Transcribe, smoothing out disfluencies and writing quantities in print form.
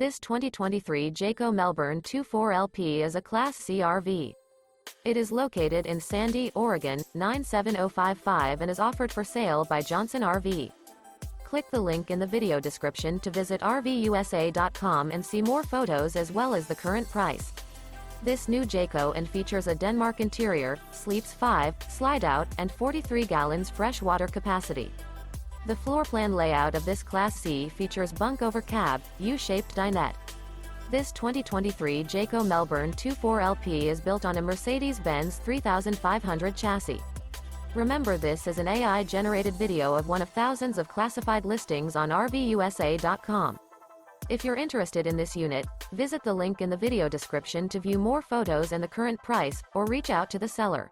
This 2023 Jayco Melbourne 24LP is a Class C RV. It is located in Sandy, Oregon, 97055 and is offered for sale by Johnson RV. Click the link in the video description to visit RVUSA.com and see more photos as well as the current price. This new Jayco and features a Denmark interior, sleeps 5, Slideout, and 43 gallons fresh water capacity. The floor plan layout of this Class C features Bunk Over Cab, U-shaped dinette. This 2023 Jayco Melbourne 24LP is built on a Mercedes-Benz 3500 chassis. Remember, this is an AI-generated video of one of thousands of classified listings on RVUSA.com. If you're interested in this unit, visit the link in the video description to view more photos and the current price, or reach out to the seller.